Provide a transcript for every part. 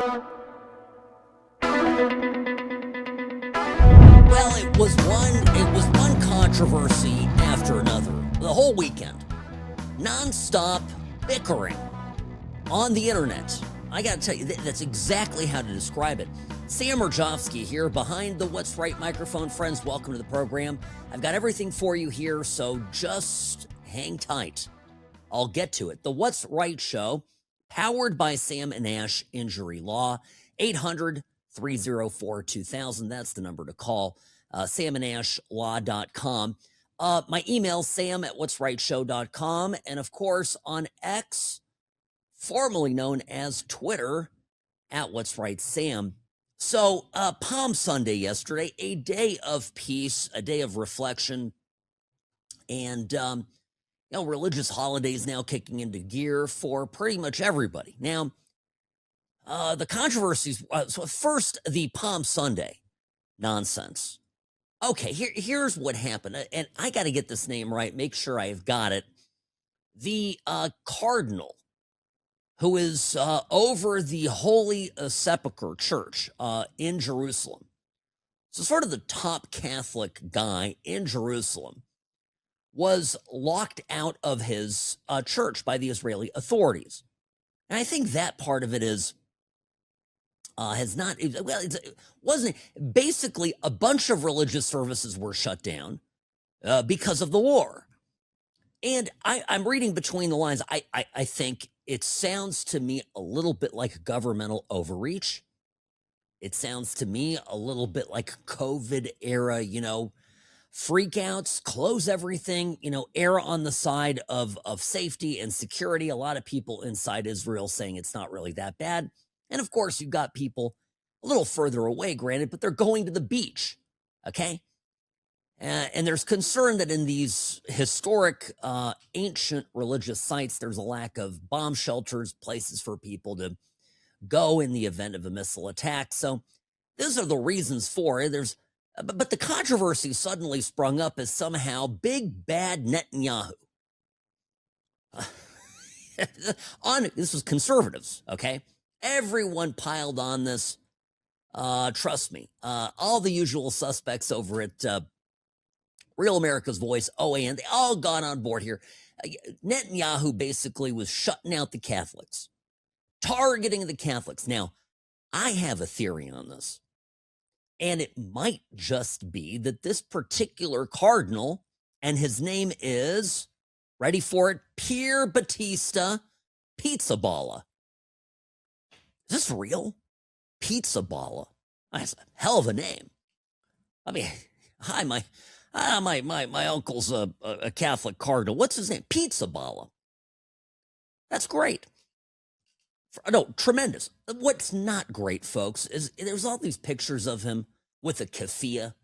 Well, it was one controversy after another. The whole weekend. Non-stop bickering on the internet. I gotta tell you, that's exactly how to describe it. Sam Rajovsky here behind the What's Right microphone. Friends, welcome to the program. I've got everything for you here, so just hang tight. I'll get to it. The What's Right show, powered by Sam and Ash Injury Law, 800-304-2000. That's the number to call. samandashlaw.com. My email, sam@whatsrightshow.com. And of course, on X, formerly known as Twitter, @whatsrightsam. So, Palm Sunday yesterday, a day of peace, a day of reflection, and, religious holidays now kicking into gear for pretty much everybody. Now, the controversies, so first, the Palm Sunday nonsense. Okay, here's what happened, and I got to get this name right, make sure I've got it. The cardinal who is over the Holy Sepulchre Church in Jerusalem. So sort of the top Catholic guy in Jerusalem was locked out of his church by the Israeli authorities. And I think that part of it is, it wasn't, basically a bunch of religious services were shut down because of the war. And I'm reading between the lines. I think it sounds to me a little bit like governmental overreach. It sounds to me a little bit like COVID era, freakouts, close everything, err on the side of safety and security. A lot of people inside Israel saying it's not really that bad. And of course, you've got people a little further away, granted, but they're going to the beach, okay? And there's concern that in these historic, ancient religious sites, there's a lack of bomb shelters, places for people to go in the event of a missile attack. So those are the reasons for it. But the controversy suddenly sprung up as somehow big bad Netanyahu. This was conservatives, okay? Everyone piled on this. Trust me, all the usual suspects over at Real America's Voice, OAN, they all got on board here. Netanyahu basically was shutting out the Catholics, targeting the Catholics. Now, I have a theory on this, and it might just be that this particular cardinal, and his name is, ready for it, Pier Battista Pizzaballa. Is this real? Pizzaballa. That's a hell of a name. I mean, hi, my uncle's a Catholic cardinal. What's his name? Pizzaballa. That's great. No, tremendous. What's not great, folks, is there's all these pictures of him with a keffiyeh.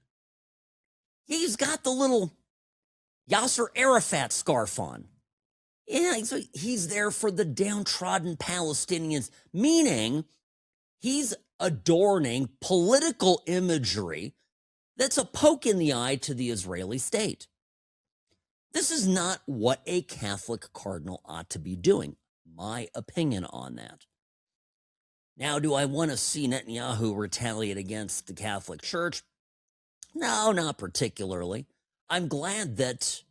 He's got the little Yasser Arafat scarf on. Yeah, so he's there for the downtrodden Palestinians, meaning he's adorning political imagery that's a poke in the eye to the Israeli state. This is not what a Catholic cardinal ought to be doing. My opinion on that. Now, do I want to see Netanyahu retaliate against the Catholic Church? No, not particularly. I'm glad that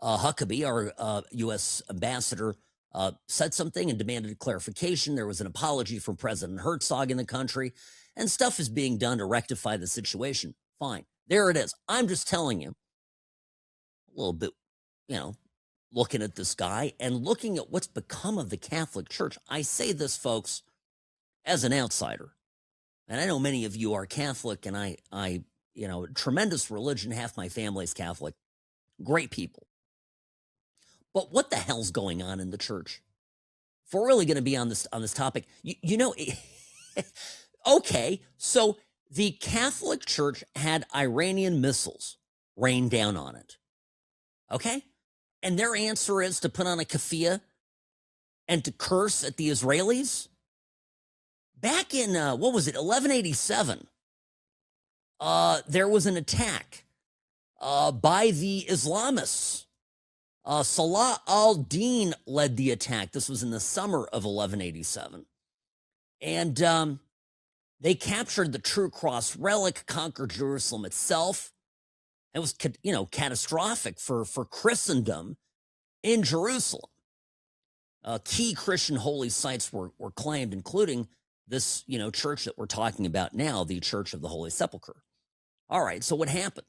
Huckabee, our U.S. ambassador, said something and demanded clarification. There was an apology from President Herzog in the country, and stuff is being done to rectify the situation. Fine. There it is. I'm just telling you a little bit, looking at this guy and looking at what's become of the Catholic Church. I say this, folks, as an outsider. And I know many of you are Catholic, and I tremendous religion. Half my family's Catholic. Great people. But what the hell's going on in the church? If we're really going to be on this topic, okay, so the Catholic Church had Iranian missiles rain down on it. Okay? And their answer is to put on a keffiyeh and to curse at the Israelis? Back in, 1187, there was an attack by the Islamists. Salah al-Din led the attack. This was in the summer of 1187. And They captured the True Cross relic, conquered Jerusalem itself. It was, catastrophic for Christendom in Jerusalem. Key Christian holy sites were claimed, including this, church that we're talking about now, the Church of the Holy Sepulchre. All right, so what happened?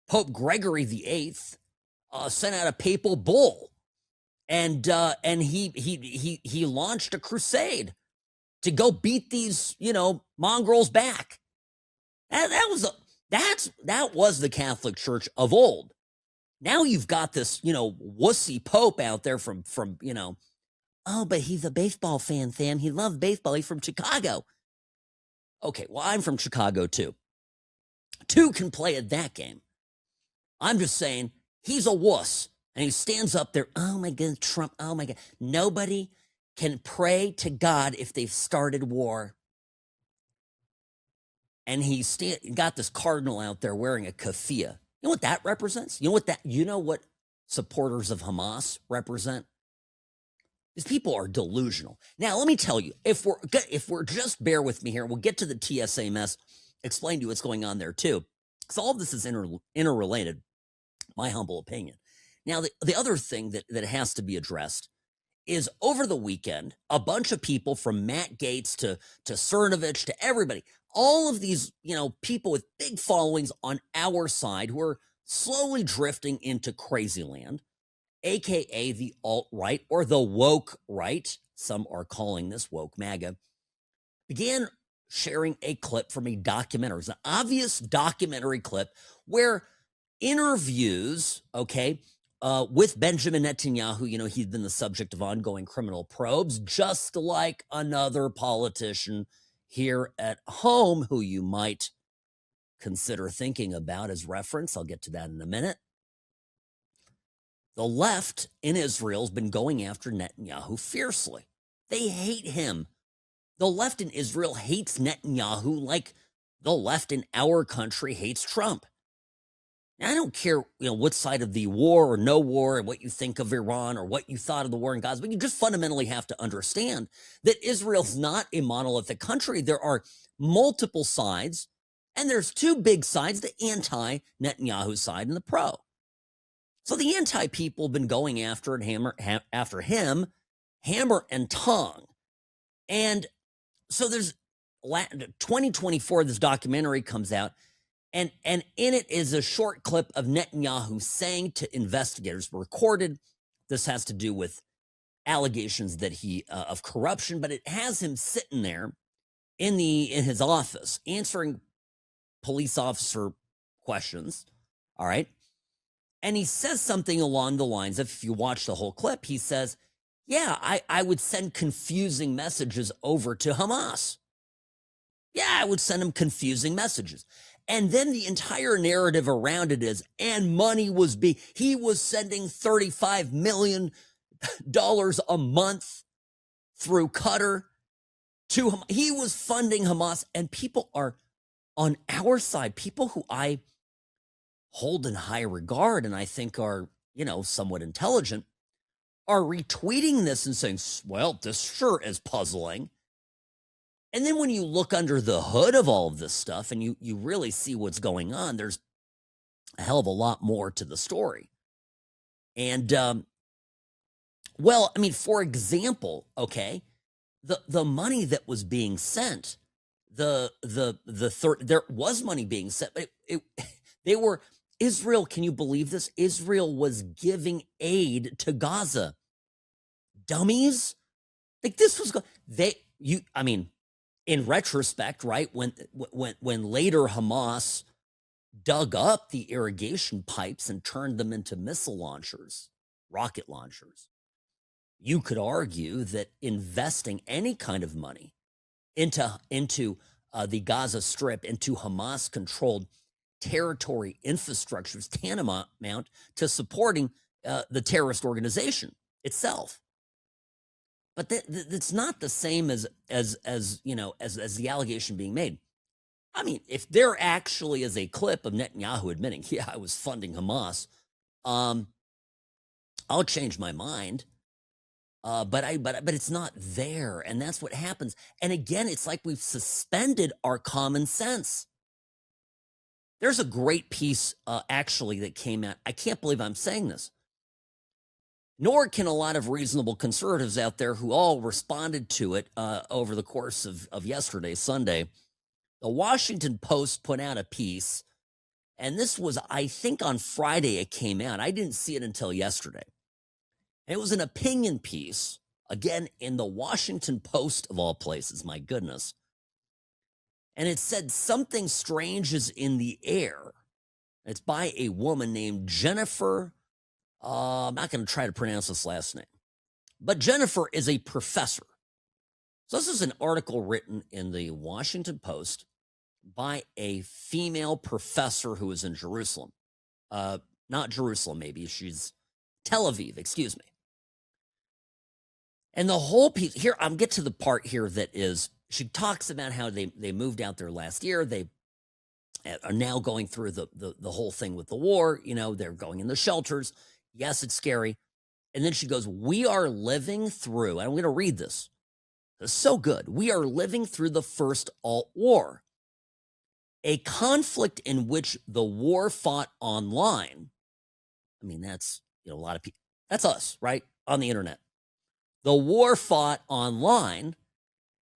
Pope Gregory VIII sent out a papal bull, and he launched a crusade to go beat these, mongrels back. That was the Catholic Church of old. Now you've got this, wussy Pope out there from oh, but he's a baseball fan, Sam. He loves baseball. He's from Chicago. Okay, well, I'm from Chicago too. Two can play at that game. I'm just saying he's a wuss. And he stands up there. Oh my God, Trump. Oh my God. Nobody can pray to God if they've started war. And he got this cardinal out there wearing a keffiyeh. You know what that represents? You know what supporters of Hamas represent? These people are delusional. Now, let me tell you, if we're just bear with me here, we'll get to the TSA mess, explain to you what's going on there too, because all of this is interrelated, my humble opinion. Now, the other thing that has to be addressed is over the weekend, a bunch of people from Matt Gaetz to Cernovich to everybody, all of these, people with big followings on our side who are slowly drifting into crazy land, aka the alt-right or the woke right, some are calling this woke MAGA, began sharing a clip from a documentary. It's an obvious documentary clip where interviews, with Benjamin Netanyahu, he's been the subject of ongoing criminal probes, just like another politician here at home who you might consider thinking about as reference. I'll get to that in a minute. The left in Israel has been going after Netanyahu fiercely. They hate him. The left in Israel hates Netanyahu like the left in our country hates Trump. Now, I don't care, what side of the war or no war and what you think of Iran or what you thought of the war in Gaza, but you just fundamentally have to understand that Israel's not a monolithic country. There are multiple sides, and there's two big sides, the anti-Netanyahu side and the pro. So the anti-people have been going after him, hammer and tongue. And so there's 2024, this documentary comes out, and in it is a short clip of Netanyahu saying to investigators, recorded. This has to do with allegations that he of corruption, but it has him sitting there in his office answering police officer questions. All right. And he says something along the lines of, if you watch the whole clip, he says, yeah, I would send confusing messages over to Hamas. Yeah, I would send them confusing messages. And then the entire narrative around it is, and money was he was sending $35 million a month through Qatar to Hamas. He was funding Hamas, and people are on our side, people who I hold in high regard and I think are, somewhat intelligent, are retweeting this and saying, well, this sure is puzzling. And then when you look under the hood of all of this stuff and you really see what's going on, there's a hell of a lot more to the story. And, for example, the money that was being sent, there was money being sent, but Israel, can you believe this? Israel was giving aid to Gaza. Dummies? Like this was, in retrospect, right, when later Hamas dug up the irrigation pipes and turned them into missile launchers, rocket launchers, you could argue that investing any kind of money into the Gaza Strip, into Hamas-controlled territory infrastructure is tantamount to supporting the terrorist organization itself. But that's not the same as the allegation being made. I mean, if there actually is a clip of Netanyahu admitting, yeah, I was funding Hamas, I'll change my mind. But it's not there, and that's what happens. And again, it's like we've suspended our common sense. There's a great piece actually that came out. I can't believe I'm saying this. Nor can a lot of reasonable conservatives out there who all responded to it over the course of yesterday, Sunday. The Washington Post put out a piece, and this was, I think, on Friday it came out. I didn't see it until yesterday. And it was an opinion piece, again, in the Washington Post of all places, my goodness. And it said something strange is in the air. It's by a woman named Jennifer. I'm not going to try to pronounce this last name, but Jennifer is a professor. So this is an article written in the Washington Post by a female professor who is in Jerusalem. Not Jerusalem, maybe. She's Tel Aviv, excuse me. And the whole piece here, I'm get to the part here that is, she talks about how they moved out there last year. They are now going through the whole thing with the war. You know, they're going in the shelters. Yes, it's scary. And then she goes, we are living through, and I'm going to read this. It's so good. We are living through the first alt war, a conflict in which the war fought online. I mean, that's, you know, a lot of people, that's us, right? On the internet. The war fought online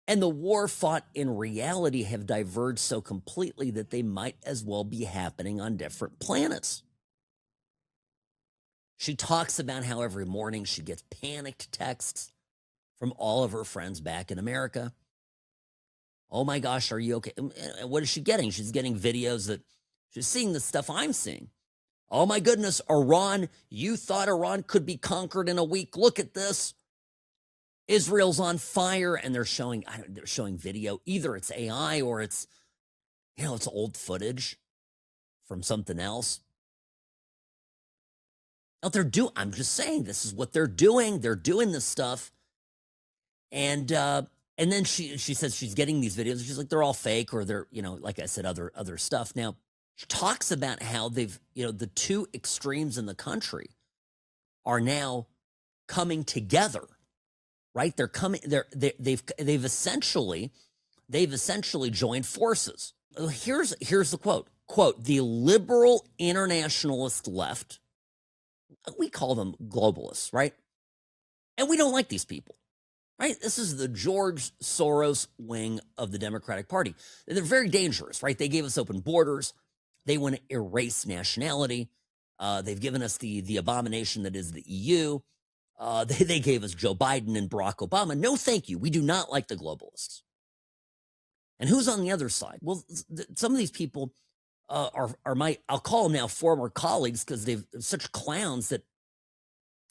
and the war fought in reality have diverged so completely that they might as well be happening on different planets. She talks about how every morning she gets panicked texts from all of her friends back in America. Oh my gosh, are you okay? And what is she getting? She's getting videos that she's seeing the stuff I'm seeing. Oh my goodness, Iran, you thought Iran could be conquered in a week. Look at this. Israel's on fire, and they're showing video. Either it's AI or it's, you know, it's old footage from something else. Now I'm just saying, this is what they're doing. They're doing this stuff. And then she says she's getting these videos. She's like, they're all fake, or they're, you know, like I said, other stuff. Now, she talks about how they've, you know, the two extremes in the country are now coming together. Right? They've essentially joined forces. Here's the quote. Quote, the liberal internationalist left, we call them globalists, right? And we don't like these people, right? This is the George Soros wing of the Democratic Party. They're very dangerous, right? They gave us open borders. They want to erase nationality. They've given us the abomination that is the EU. They gave us Joe Biden and Barack Obama. No, thank you. We do not like the globalists. And who's on the other side? Well, some of these people are my, I'll call them now former colleagues, because they're such clowns that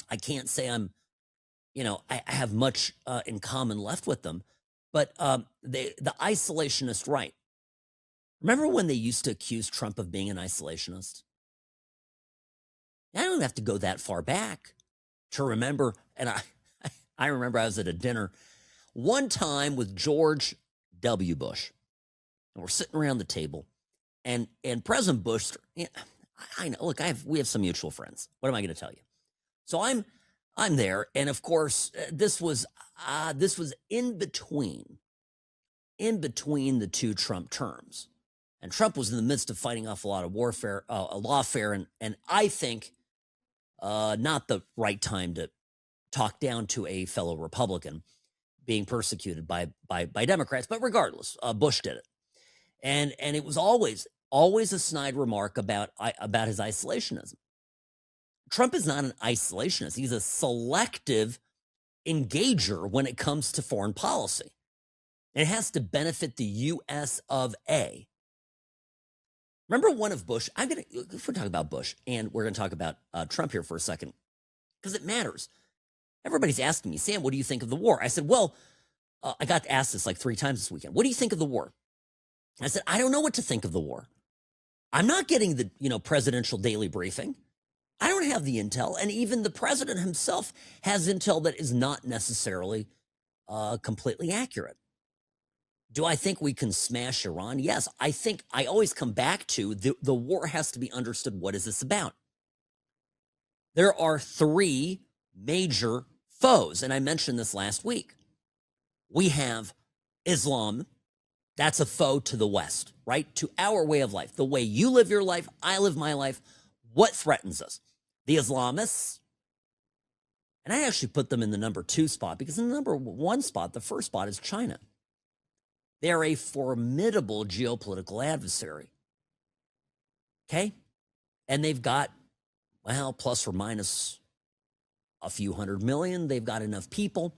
I can't say I'm, you know, I have much in common left with them. But the isolationist right. Remember when they used to accuse Trump of being an isolationist? I don't have to go that far back to remember, and I remember I was at a dinner one time with George W. Bush, and we're sitting around the table, and President Bush, you know, I know, look, we have some mutual friends. What am I going to tell you? So I'm there, and of course, this was in between the two Trump terms, and Trump was in the midst of fighting off a lot of warfare, lawfare, and I think not the right time to talk down to a fellow Republican being persecuted by Democrats, but regardless, Bush did it, and it was always a snide remark about his isolationism. Trump is not an isolationist; he's a selective engager when it comes to foreign policy. It has to benefit the U.S. of A. Remember one of Bush? If we're talking about Bush, and we're going to talk about Trump here for a second, because it matters. Everybody's asking me, Sam, what do you think of the war? I said, well, I got asked this like 3 times this weekend. What do you think of the war? I said, I don't know what to think of the war. I'm not getting the, you know, presidential daily briefing. I don't have the intel, and even the president himself has intel that is not necessarily completely accurate. Do I think we can smash Iran? Yes. I think I always come back to the war has to be understood. What is this about? There are 3 major foes. And I mentioned this last week. We have Islam. That's a foe to the West, right? To our way of life. The way you live your life, I live my life. What threatens us? The Islamists. And I actually put them in the number 2 spot because in the number 1 spot, the first spot is China. They're a formidable geopolitical adversary. Okay? And they've got, well, plus or minus a few hundred million. They've got enough people,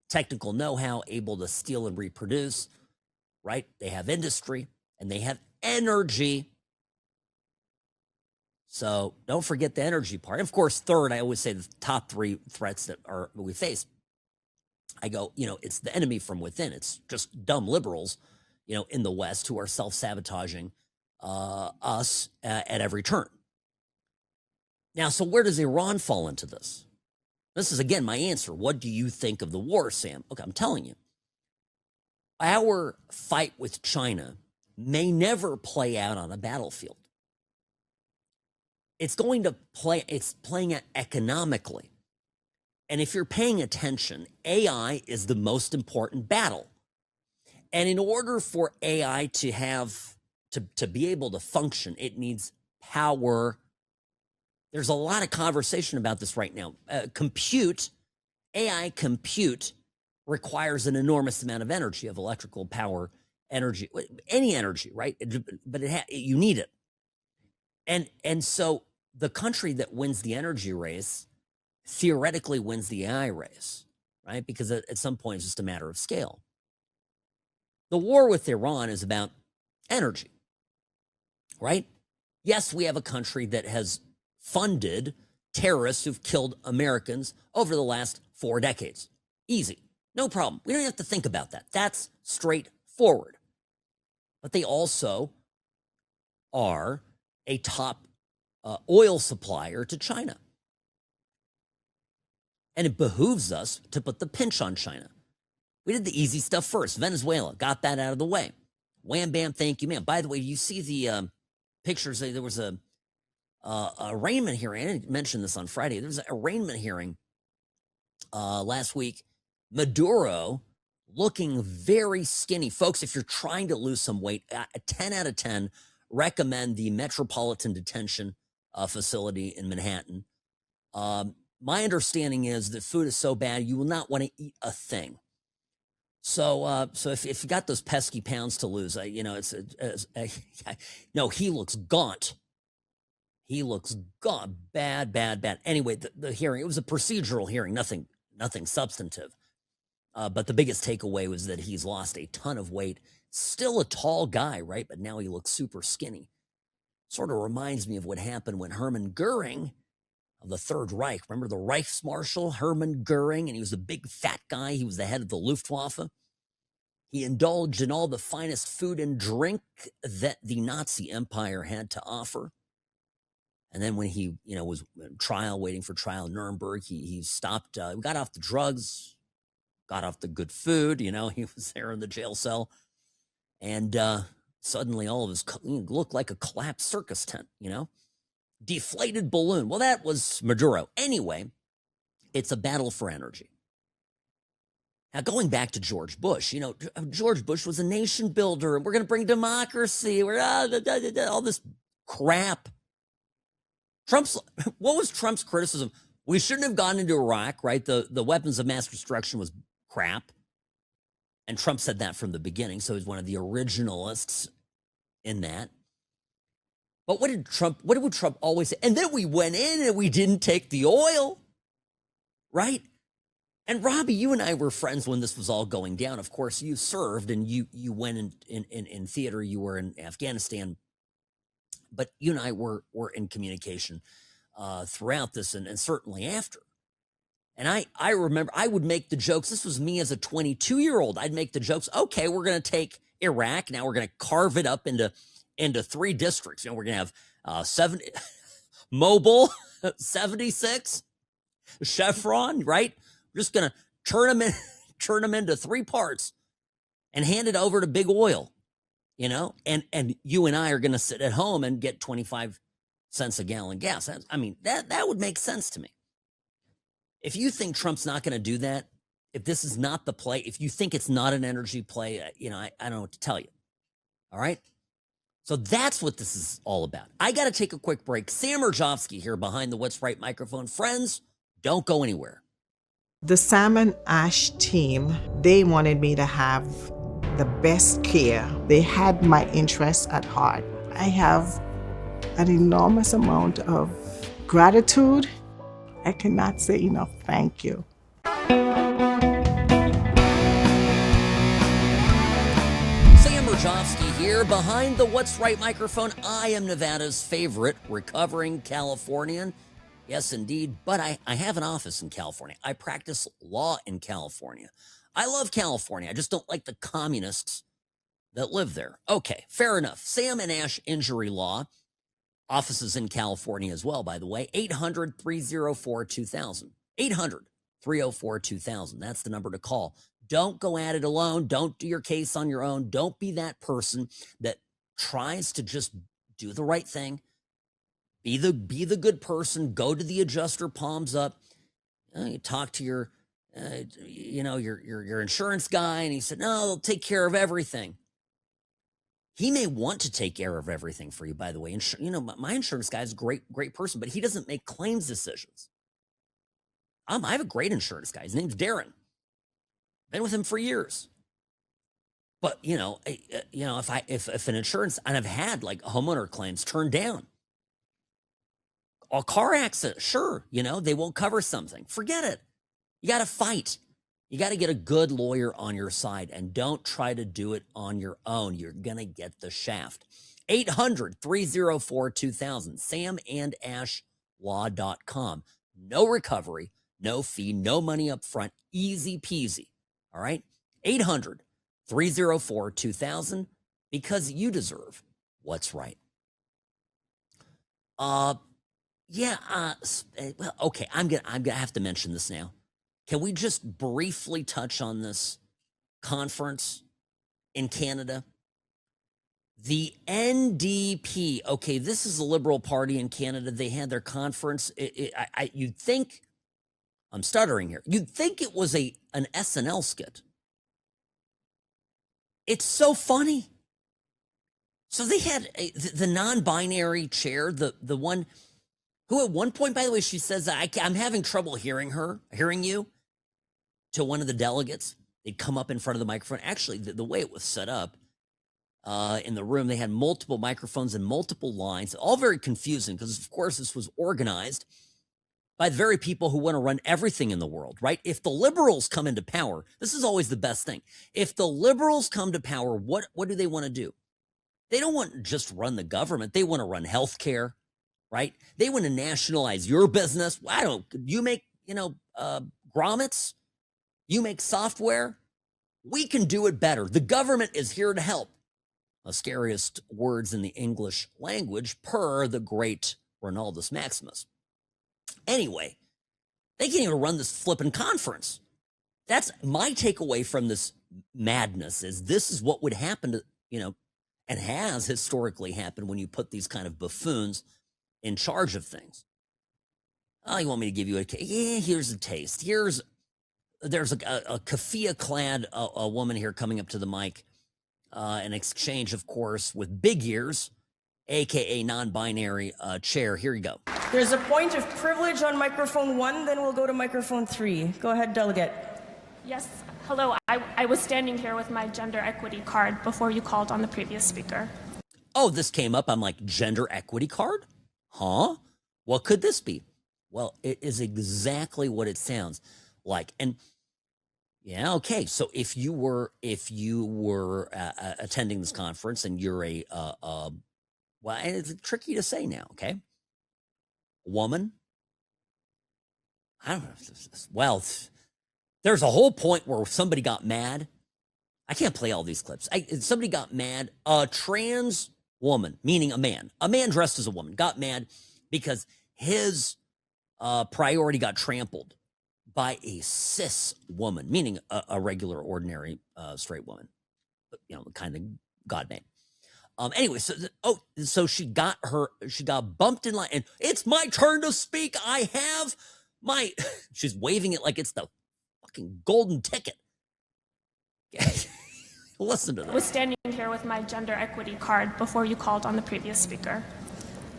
technical know-how, able to steal and reproduce, right? They have industry and they have energy. So don't forget the energy part. Of course, third, I always say the top 3 threats that we face. I go, it's the enemy from within. It's just dumb liberals, in the West who are self-sabotaging us at every turn. Now, so where does Iran fall into this? This is, again, my answer. What do you think of the war, Sam? Okay, I'm telling you. Our fight with China may never play out on a battlefield. It's playing it economically. And if you're paying attention, AI is the most important battle. And in order for AI to be able to function, it needs power. There's a lot of conversation about this right now. AI compute requires an enormous amount of energy, of electrical power, energy, any energy, right? But you need it. And so the country that wins the energy race theoretically wins the AI race, right? Because at some point it's just a matter of scale. The war with Iran is about energy, right? Yes, we have a country that has funded terrorists who've killed Americans over the last 4 decades. Easy. No problem. We don't have to think about that. That's straightforward. But they also are a top oil supplier to China. And it behooves us to put the pinch on China. We did the easy stuff first. Venezuela, got that out of the way. Wham, bam, thank you, man. By the way, you see the pictures. There was a arraignment hearing. I didn't mention this on Friday. There was an arraignment hearing last week. Maduro looking very skinny. Folks, if you're trying to lose some weight, 10 out of 10, recommend the Metropolitan Detention Facility in Manhattan. My understanding is that food is so bad, you will not want to eat a thing. So if you got those pesky pounds to lose, no, he looks gaunt. He looks gaunt, bad. Anyway, the hearing, it was a procedural hearing, nothing substantive. But the biggest takeaway was that he's lost a ton of weight. Still a tall guy, right? But now he looks super skinny. Sort of reminds me of what happened when Hermann Goering of the Third Reich. Remember the Reichsmarshal Hermann Goering? And he was a big fat guy. He was the head of the Luftwaffe. He indulged in all the finest food and drink that the Nazi Empire had to offer. And then when he, was in trial, waiting for trial in Nuremberg, he stopped, got off the drugs, got off the good food. He was there in the jail cell. And suddenly all of his looked like a collapsed circus tent, deflated balloon. Well, that was Maduro. Anyway, it's a battle for energy. Now, going back to George Bush, George Bush was a nation builder, and we're going to bring democracy. We're all this crap. What was Trump's criticism? We shouldn't have gone into Iraq, right? The weapons of mass destruction was crap. And Trump said that from the beginning, so he's one of the originalists in that. But what did Trump always say? And then we went in and we didn't take the oil, right? And Robbie, you and I were friends when this was all going down. Of course, you served and you went in theater. You were in Afghanistan, but you and I were in communication throughout this and certainly after. And I remember I would make the jokes. This was me as a 22-year-old. I'd make the jokes. Okay, we're going to take Iraq. Now we're going to carve it up into 3 districts. We're going to have 70 Mobil, 76 Chevron, right? We're just going to turn them into 3 parts and hand it over to big oil, and you and I are going to sit at home and get 25 cents a gallon gas. I mean, that would make sense to me. If you think Trump's not going to do that, if this is not the play, if you think it's not an energy play, I don't know what to tell you. All right? So that's what this is all about. I got to take a quick break. Sam Urjovsky here behind the What's Right microphone. Friends, don't go anywhere. The Sam and Ash team, they wanted me to have the best care. They had my interests at heart. I have an enormous amount of gratitude. I cannot say enough thank you. Sam Urjovsky here behind the What's Right microphone. I am Nevada's favorite recovering Californian. Yes, indeed. But I have an office in California. I practice law in California. I love California. I just don't like the communists that live there. Okay, fair enough. Sam and Ash Injury Law. Offices in California as well, by the way. 800-304-2000. 800-304-2000. That's the number to call. Don't go at it alone. Don't do your case on your own. Don't be that person that tries to just do the right thing. Be the good person. Go to the adjuster, palms up. You talk to your insurance guy, and he said, no, they'll take care of everything. He may want to take care of everything for you, by the way. My insurance guy is a great person, but he doesn't make claims decisions. I have a great insurance guy. His name's Darren. Been with him for years. But if an insurance, and I've had like homeowner claims turned down. A car accident, sure, they won't cover something. Forget it. You got to fight. You got to get a good lawyer on your side, and don't try to do it on your own. You're going to get the shaft. 800-304-2000, samandashlaw.com. No recovery, no fee, no money up front, easy peasy. All right? 800-304-2000, because you deserve what's right. Okay, I'm gonna have to mention this now. Can we just briefly touch on this conference in Canada? The NDP, okay, this is the Liberal Party in Canada. They had their conference. You'd think, I'm stuttering here, you'd think it was an SNL skit. It's so funny. So they had the non-binary chair, the one who at one point, by the way, she says, I'm having trouble hearing you, to one of the delegates. They'd come up in front of the microphone. Actually, the way it was set up in the room, they had multiple microphones and multiple lines, all very confusing because, of course, this was organized by the very people who want to run everything in the world, right? If the liberals come into power, this is always the best thing. If the liberals come to power, what do they want to do? They don't want to just run the government. They want to run healthcare, right? They want to nationalize your business. You make, grommets? You make software? We can do it better. The government is here to help. The scariest words in the English language, per the great Ronaldus Maximus. Anyway, they can't even run this flipping conference. That's my takeaway from this madness, is this is what would happen to, and has historically happened when you put these kind of buffoons in charge of things. Oh, you want me to give you a taste? Yeah, here's a taste. There's a keffiyeh-clad a woman here coming up to the mic, in exchange, of course, with big ears, aka non-binary chair. Here you go. There's a point of privilege on microphone 1, then we'll go to microphone 3. Go ahead, delegate. Yes, hello. I was standing here with my gender equity card before you called on the previous speaker. Oh, this came up. I'm like, gender equity card? Huh? What could this be? Well, it is exactly what it sounds like. And yeah, okay. So if you were attending this conference and you're well, it's tricky to say now, okay? Woman? I don't know. Well, there's a whole point where somebody got mad. I can't play all these clips. Somebody got mad. A trans woman, meaning a man dressed as a woman, got mad because his priority got trampled by a cis woman, meaning a regular, ordinary, straight woman, the kind of God name. Anyway, so she got bumped in line, and it's my turn to speak. I have She's waving it like it's the fucking golden ticket. Listen to I was this. standing here with my gender equity card before you called on the previous speaker.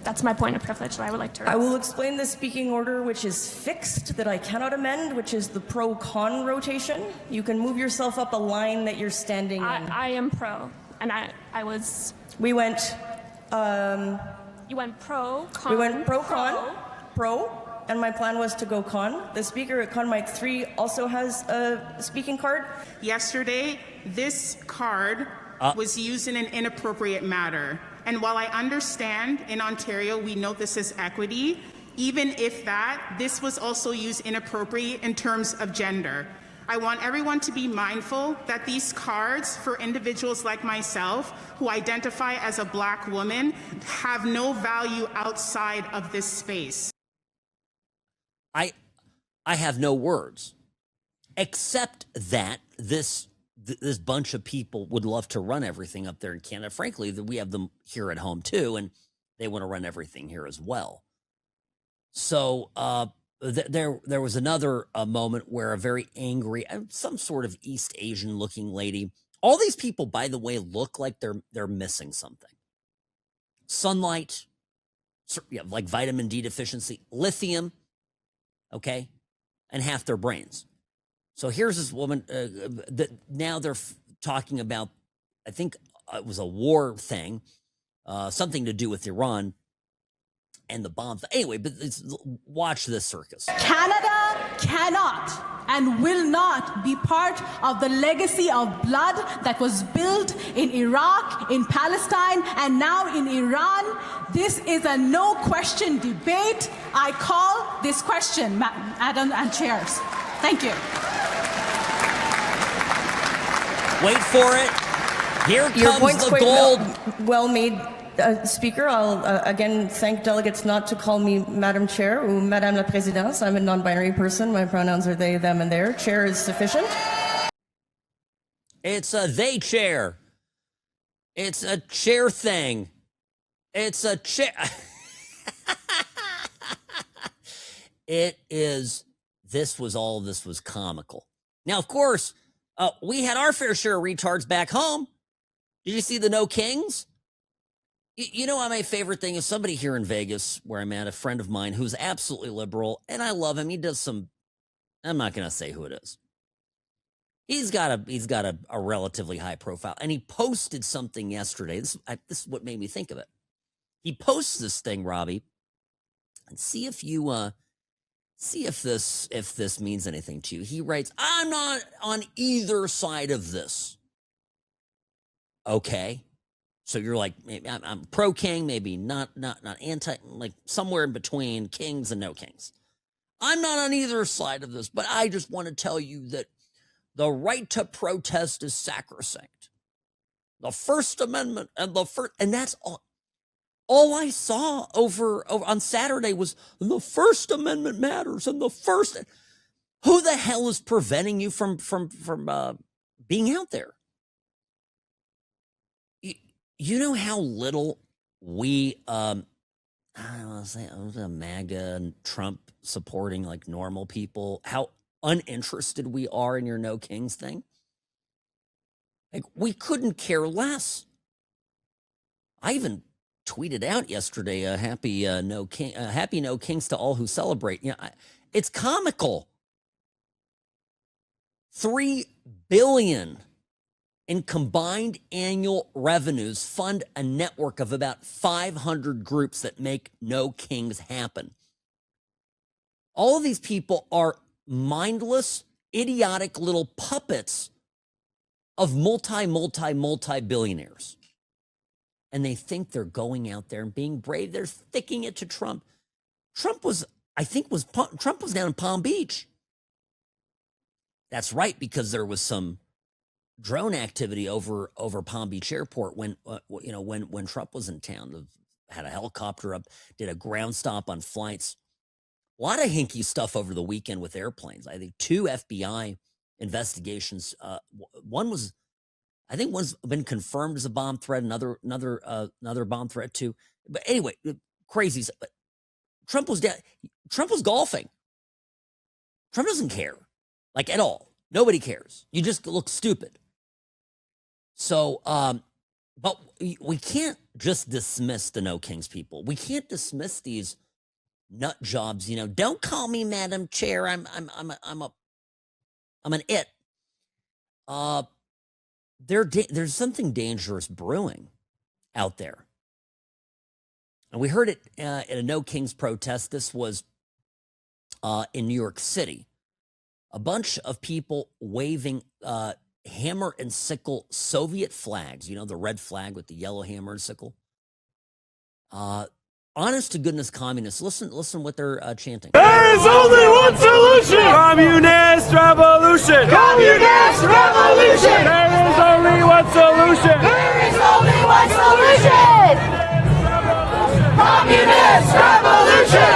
That's my point of privilege that I would like to raise. I will explain the speaking order, which is fixed, that I cannot amend, which is the pro-con rotation. You can move yourself up a line that you're standing in. I am pro, and I was... We went... You went pro, con... We went pro-con, pro, and my plan was to go con. The speaker at con mic 3 also has a speaking card. Yesterday, this card was used in an inappropriate manner. And while I understand in Ontario we note this as equity, even if that, this was also used inappropriate in terms of gender. I want everyone to be mindful that these cards for individuals like myself who identify as a Black woman have no value outside of this space. I have no words, except that this bunch of people would love to run everything up there in Canada. Frankly, we have them here at home too, and they want to run everything here as well. So there was another moment where a very angry, some sort of East Asian looking lady. All these people, by the way, look like they're missing something. Sunlight, like vitamin D deficiency, lithium, okay, and half their brains. So here's this woman that now they're talking about, I think it was a war thing, something to do with Iran and the bombs. Anyway, but watch this circus. Canada cannot and will not be part of the legacy of blood that was built in Iraq, in Palestine, and now in Iran. This is a no question debate. I call this question, Madam and Chairs. Thank you. Wait for it. Here Your comes point's the quite gold. well made, Speaker. I'll again thank delegates not to call me Madam Chair or Madame la Présidente. I'm a non-binary person. My pronouns are they, them, and their. Chair is sufficient. It's a they chair. It's a chair thing. It's a chair. It is. This was comical. Now, of course, we had our fair share of retards back home. Did you see the No Kings? You know, my favorite thing is somebody here in Vegas, where I'm at, a friend of mine who's absolutely liberal, and I love him. He does some, I'm not going to say who it is. He's got a relatively high profile, and he posted something yesterday. This is what made me think of it. He posts this thing, Robbie, and see if you see if this means anything to you. He writes, "I'm not on either side of this." Okay, so you're like, maybe I'm pro king, maybe not anti, like somewhere in between kings and no kings. I'm not on either side of this, but I just want to tell you that the right to protest is sacrosanct. The First Amendment and that's all. All I saw over on Saturday was the First Amendment matters, and the first. Who the hell is preventing you from being out there? You know how little we I don't want to say I was a MAGA and Trump supporting like normal people. How uninterested we are in your No Kings thing. Like we couldn't care less. I even tweeted out yesterday, happy No Kings to all who celebrate. It's comical. $3 billion in combined annual revenues fund a network of about 500 groups that make No Kings happen. All of these people are mindless, idiotic little puppets of multi-billionaires. And they think they're going out there and being brave. They're sticking it to Trump. Trump was down in Palm Beach. That's right, because there was some drone activity over Palm Beach Airport when Trump was in town. Had a helicopter up, did a ground stop on flights. A lot of hinky stuff over the weekend with airplanes. I think 2 FBI investigations. One's been confirmed as a bomb threat. Another bomb threat too. But anyway, crazy. But Trump was golfing. Trump doesn't care, like at all. Nobody cares. You just look stupid. So, but we can't just dismiss the No Kings people. We can't dismiss these nut jobs. You know, don't call me Madam Chair. I'm an it. There's something dangerous brewing out there. And we heard it at a No Kings protest. This was in New York City. A bunch of people waving hammer and sickle Soviet flags. You know, the red flag with the yellow hammer and sickle. Honest to goodness communists. Listen what they're chanting. There is only one solution! Communist revolution! Communist revolution! There is only one solution! There is only one solution! Communist revolution!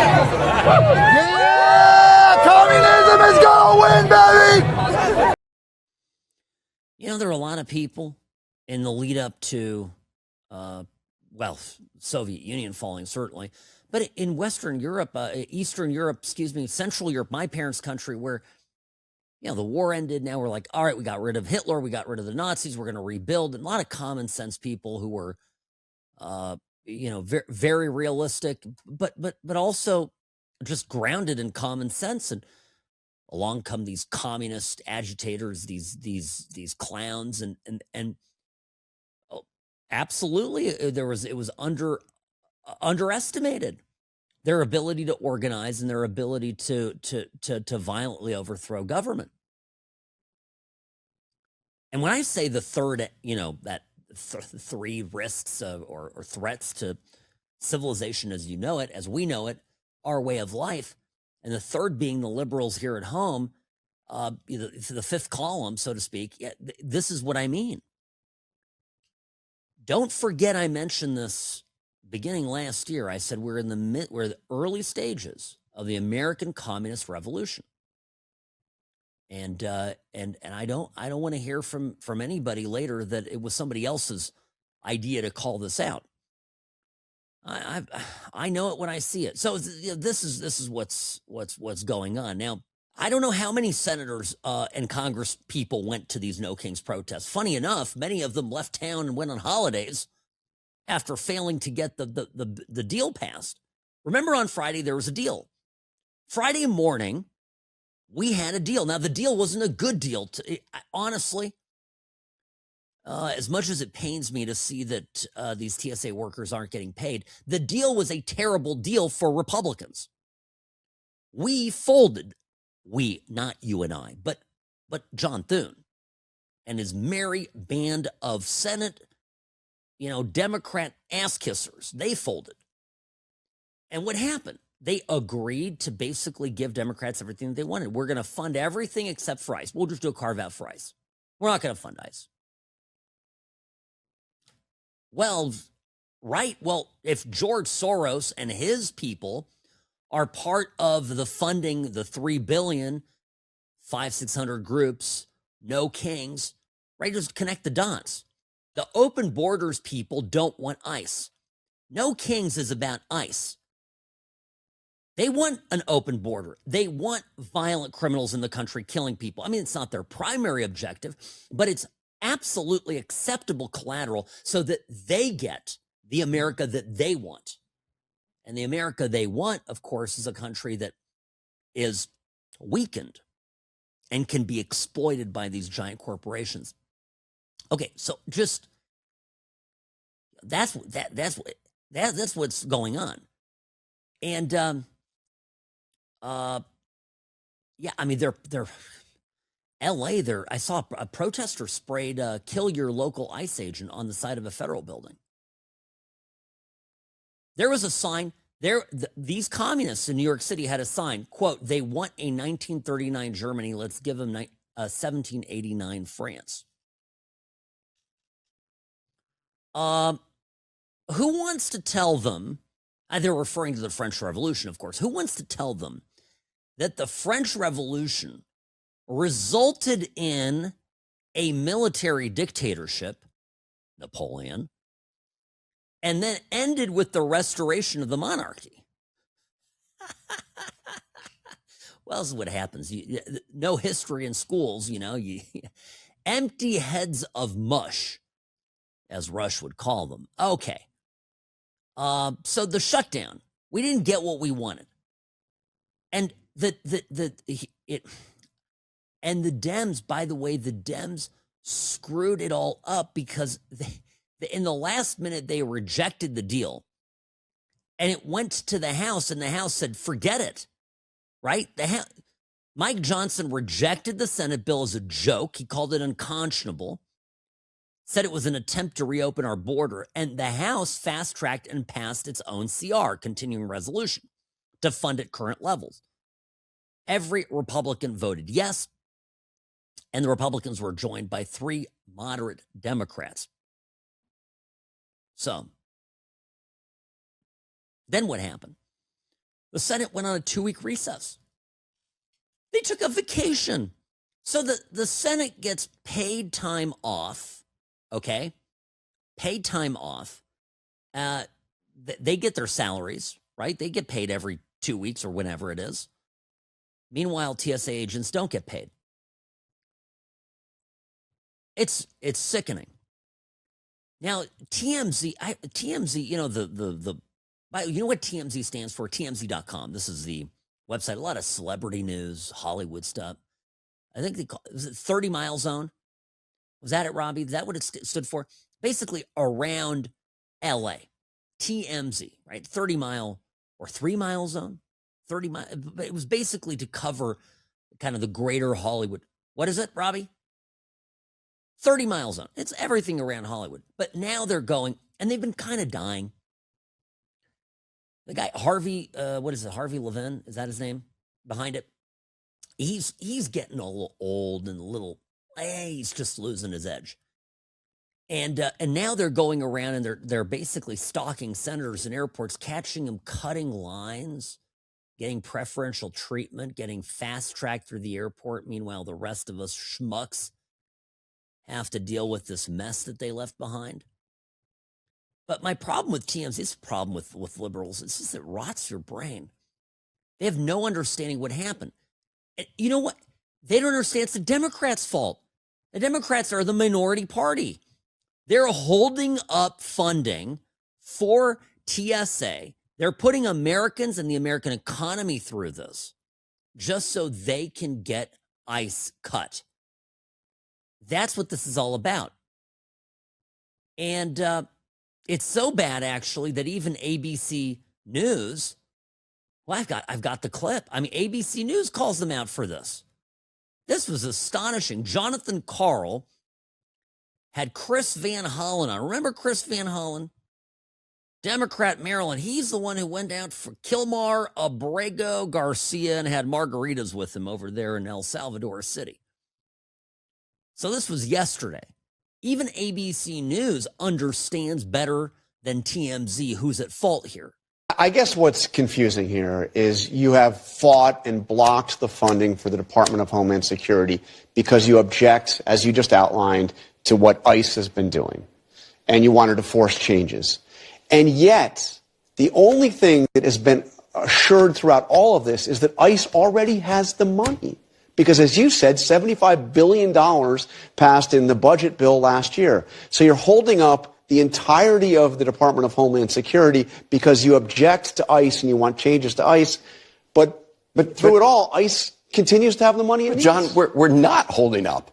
Yeah! Communism is gonna win, baby! You know, there are a lot of people in the lead up to, well, Soviet Union falling, certainly, but in Western Europe, Eastern Europe, Central Europe, my parents' country, where, you know, the war ended. Now we're like, all right, we got rid of Hitler, we got rid of the Nazis, we're going to rebuild. And a lot of common sense people who were, you know, very, very realistic, but also just grounded in common sense. And along come these communist agitators, these clowns, and oh, absolutely, it was underestimated, their ability to organize and their ability to violently overthrow government. And when I say the third, you know, that three risks or threats to civilization as you know it, as we know it, our way of life, and the third being the liberals here at home, the fifth column, so to speak, yeah, this is what I mean. Don't forget I mentioned this beginning last year. I said we're in the early stages of the American Communist Revolution. And I don't want to hear from anybody later that it was somebody else's idea to call this out. I know it when I see it. So this is what's going on now. I don't know how many senators and Congress people went to these No Kings protests. Funny enough, many of them left town and went on holidays after failing to get the deal passed. Remember, on Friday there was a deal. Friday morning, we had a deal. Now, the deal wasn't a good deal. Honestly, as much as it pains me to see that these TSA workers aren't getting paid, the deal was a terrible deal for Republicans. We folded. We, not you and I, but John Thune and his merry band of Senate, you know, Democrat ass kissers, they folded. And what happened? They agreed to basically give Democrats everything they wanted. We're going to fund everything except for ICE. We'll just do a carve out for ICE. We're not going to fund ICE. Well, right. Well, if George Soros and his people are part of the funding, the 3 billion, 500-600 groups, No Kings, right? Just connect the dots. The open borders people don't want ICE. No Kings is about ICE. They want an open border. They want violent criminals in the country killing people. I mean, it's not their primary objective, but it's absolutely acceptable collateral so that they get the America that they want. And the America they want, of course, is a country that is weakened and can be exploited by these giant corporations. Okay, so just that's what's going on. And yeah, I mean, they're LA there. I saw a protester sprayed "kill your local ICE agent" on the side of a federal building. There was a sign there. These communists in New York City had a sign, quote, "They want a 1939 Germany. Let's give them 1789 France." Who wants to tell them? They're referring to the French Revolution, of course. Who wants to tell them that the French Revolution resulted in a military dictatorship, Napoleon, and then ended with the restoration of the monarchy? Well, this is what happens. No history in schools, empty heads of mush, as Rush would call them. Okay. So the shutdown, we didn't get what we wanted. And the Dems, by the way, the Dems screwed it all up because in the last minute, they rejected the deal. And it went to the House, and the House said, forget it, right? Mike Johnson rejected the Senate bill as a joke. He called it unconscionable, said it was an attempt to reopen our border, and the House fast-tracked and passed its own CR, continuing resolution, to fund at current levels. Every Republican voted yes, and the Republicans were joined by 3 moderate Democrats. So, then what happened? The Senate went on a 2-week recess. They took a vacation. So the Senate gets paid time off, okay? Paid time off. They get their salaries, right? They get paid every 2 weeks or whenever it is. Meanwhile, TSA agents don't get paid. It's sickening. Now, TMZ, you know what TMZ stands for? TMZ.com. This is the website. A lot of celebrity news, Hollywood stuff. I think was it 30 Mile Zone? Was that it, Robbie? Is that what it stood for? Basically around LA. TMZ, right? 30 Mile or 3 Mile Zone? 30 mile. It was basically to cover kind of the greater Hollywood. What is it, Robbie? 30 Mile Zone. It's everything around Hollywood. But now they're going, and they've been kind of dying. The guy, Harvey, what is it? Harvey Levin? Is that his name? Behind it? He's getting a little old and he's just losing his edge. And now they're going around and they're basically stalking senators in airports, catching them cutting lines, getting preferential treatment, getting fast-tracked through the airport. Meanwhile, the rest of us schmucks have to deal with this mess that they left behind. But my problem with TMZ is a problem with liberals. It's just it rots your brain. They have no understanding what happened. And you know what? They don't understand it's the Democrats' fault. The Democrats are the minority party. They're holding up funding for TSA. They're putting Americans and the American economy through this just so they can get ICE cut. That's what this is all about. And it's so bad, actually, that even ABC News, well, I've got the clip. I mean, ABC News calls them out for this. This was astonishing. Jonathan Karl had Chris Van Hollen on. Remember Chris Van Hollen? Democrat Maryland. He's the one who went down for Kilmar Abrego Garcia and had margaritas with him over there in El Salvador City. So this was yesterday. Even ABC News understands better than TMZ who's at fault here. I guess what's confusing here is you have fought and blocked the funding for the Department of Homeland Security because you object, as you just outlined, to what ICE has been doing. And you wanted to force changes. And yet, the only thing that has been assured throughout all of this is that ICE already has the money. Because as you said, $75 billion passed in the budget bill last year. So you're holding up the entirety of the Department of Homeland Security because you object to ICE and you want changes to ICE. But through it all, ICE continues to have the money it needs. John, we're not holding up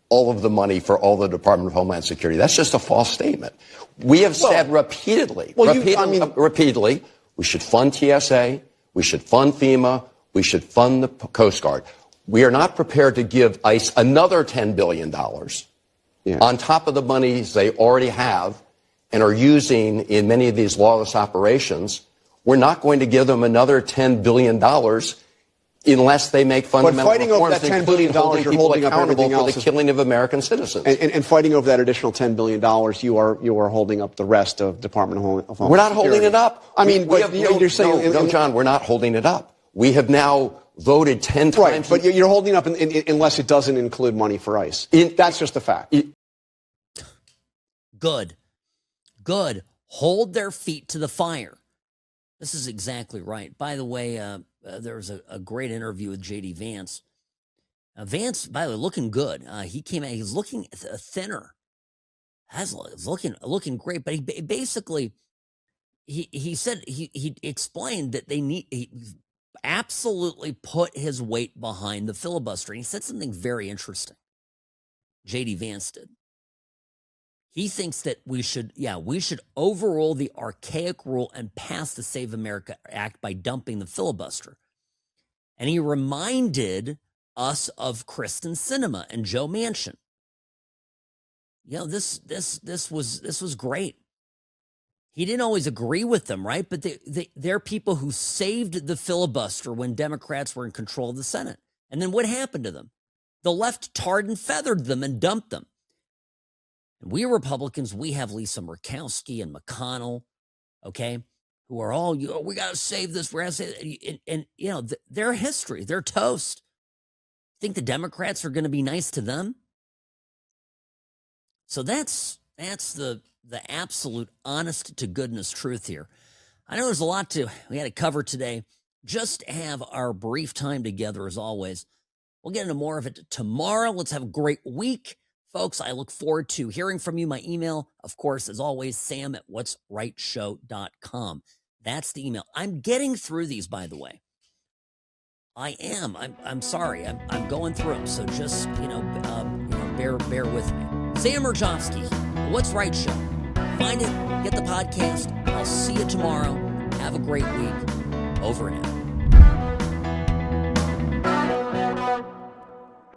all of the money for all the Department of Homeland Security. That's just a false statement. We have said repeatedly, repeatedly, we should fund TSA, we should fund FEMA, we should fund the Coast Guard. We are not prepared to give ICE another $10 billion on top of the monies they already have and are using in many of these lawless operations. We're not going to give them another $10 billion unless they make fundamental reforms, that $10 billion, holding you're people holding up accountable everything for else the killing of American citizens. And fighting over that additional $10 billion, you are holding up the rest of Department of Homeland Security. We're not holding it up. I mean, you're saying... No, John, we're not holding it up. We have now voted 10 times. Right, but you're holding up unless it doesn't include money for ICE. That's just a fact. Good. Hold their feet to the fire. This is exactly right. By the way, there was a great interview with J.D. Vance. Vance, by the way, looking good. He came out, he's looking thinner. He's looking great, but he basically, he said, he explained that he absolutely put his weight behind the filibuster. And he said something very interesting. J.D. Vance did. He thinks that we should overrule the archaic rule and pass the Save America Act by dumping the filibuster. And he reminded us of Kristen Sinema and Joe Manchin. This was great. He didn't always agree with them, right? But they're people who saved the filibuster when Democrats were in control of the Senate. And then what happened to them? The left tarred and feathered them and dumped them. And we Republicans, we have Lisa Murkowski and McConnell, okay, who are all, we got to save this. We're going to save it. And their history, their toast. Think the Democrats are going to be nice to them? So that's the absolute honest to goodness truth here. I know there's a lot we had to cover today. Just have our brief time together as always. We'll get into more of it tomorrow. Let's have a great week. Folks, I look forward to hearing from you. My email, of course, as always, sam@whatsrightshow.com. That's the email. I'm getting through these, by the way. I am. I'm sorry. I'm going through them. So just, bear with me. Sam Murkowski, What's Right Show. Find it, get the podcast. I'll see you tomorrow. Have a great week. Over and out.